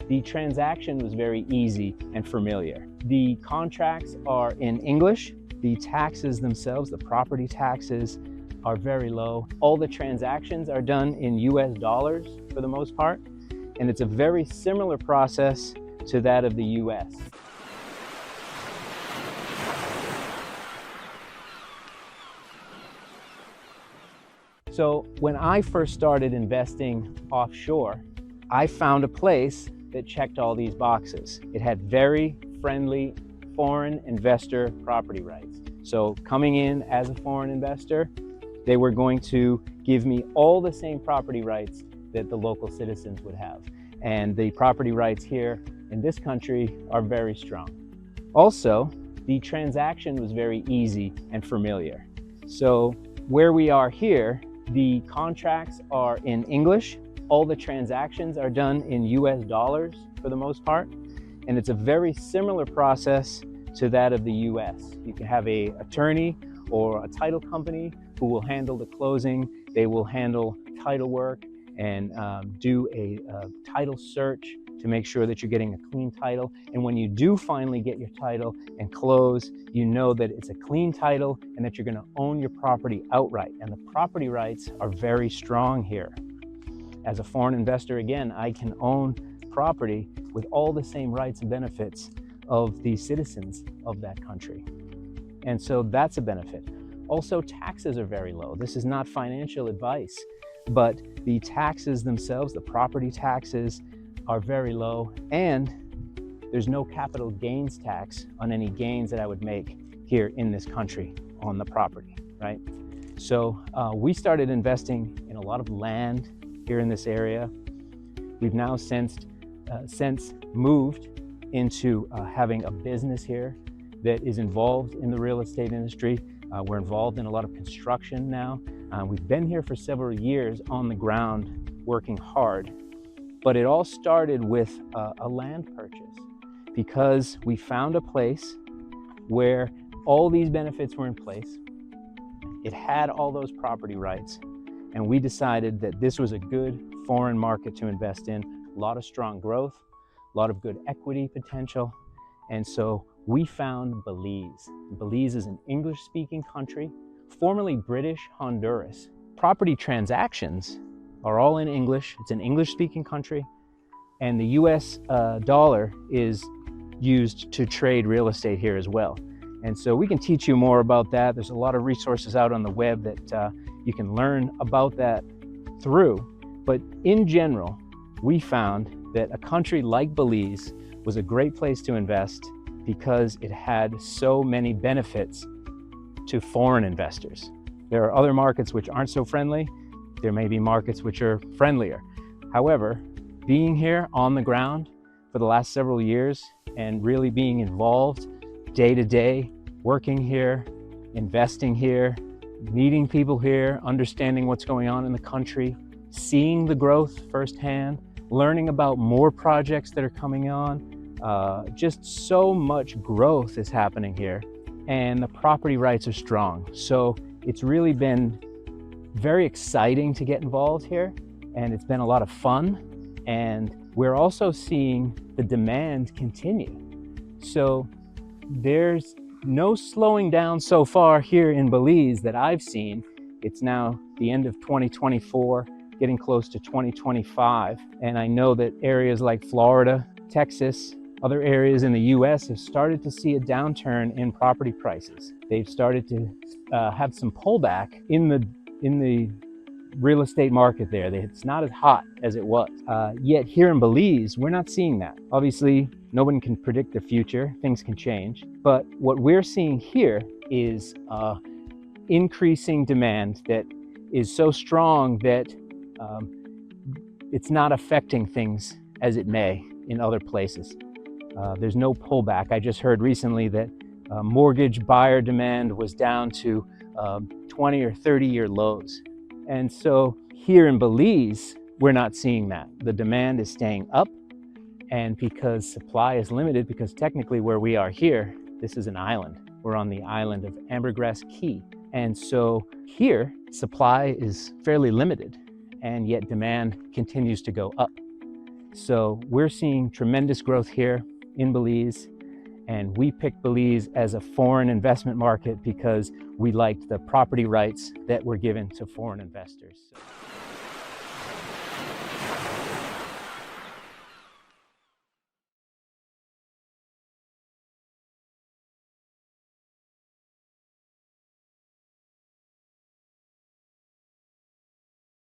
the transaction was very easy and familiar. The contracts are in English. The taxes themselves, the property taxes, are very low. All the transactions are done in US dollars for the most part, and it's a very similar process to that of the US. So when I first started investing offshore, I found a place that checked all these boxes. It had very friendly foreign investor property rights. So coming in as a foreign investor, they were going to give me all the same property rights that the local citizens would have. And the property rights here in this country are very strong. Also, the transaction was very easy and familiar. So where we are here, the contracts are in English. All the transactions are done in US dollars for the most part. And it's a very similar process to that of the US. You can have an attorney or a title company who will handle the closing. They will handle title work and do a title search to make sure that you're getting a clean title. And when you do finally get your title and close, you know that it's a clean title and that you're going to own your property outright. And the property rights are very strong here. As a foreign investor, again, I can own property with all the same rights and benefits of the citizens of that country. And so that's a benefit. Also, taxes are very low. This is not financial advice, but the taxes themselves, the property taxes, are very low, and there's no capital gains tax on any gains that I would make here in this country on the property, right? So we started investing in a lot of land here in this area. We've now since moved into having a business here that is involved in the real estate industry. We're involved in a lot of construction now. We've been here for several years on the ground working hard, but it all started with a land purchase because we found a place where all these benefits were in place. It had all those property rights, and we decided that this was a good foreign market to invest in. A lot of strong growth, a lot of good equity potential, and so we found Belize. Belize is an English-speaking country, formerly British Honduras. Property transactions are all in English. It's an English-speaking country, and the US dollar is used to trade real estate here as well. And so we can teach you more about that. There's a lot of resources out on the web that you can learn about that through. But in general, we found that a country like Belize was a great place to invest because it had so many benefits to foreign investors. There are other markets which aren't so friendly. There may be markets which are friendlier. However, being here on the ground for the last several years and really being involved day to day, working here, investing here, meeting people here, understanding what's going on in the country, seeing the growth firsthand, learning about more projects that are coming on. Just so much growth is happening here, and the property rights are strong. So it's really been very exciting to get involved here, and it's been a lot of fun. And we're also seeing the demand continue. So there's no slowing down so far here in Belize that I've seen. It's now the end of 2024, getting close to 2025. And I know that areas like Florida, Texas, other areas in the US have started to see a downturn in property prices. They've started to have some pullback in the real estate market there. It's not as hot as it was. Yet here in Belize, we're not seeing that. Obviously, no one can predict the future. Things can change. But what we're seeing here is increasing demand that is so strong that it's not affecting things as it may in other places. There's no pullback. I just heard recently that mortgage buyer demand was down to 20 or 30-year lows. And so here in Belize, we're not seeing that. The demand is staying up, and because supply is limited, because technically where we are here, this is an island. We're on the island of Ambergris Caye. And so here, supply is fairly limited, and yet demand continues to go up. So we're seeing tremendous growth here in Belize, and we picked Belize as a foreign investment market because we liked the property rights that were given to foreign investors.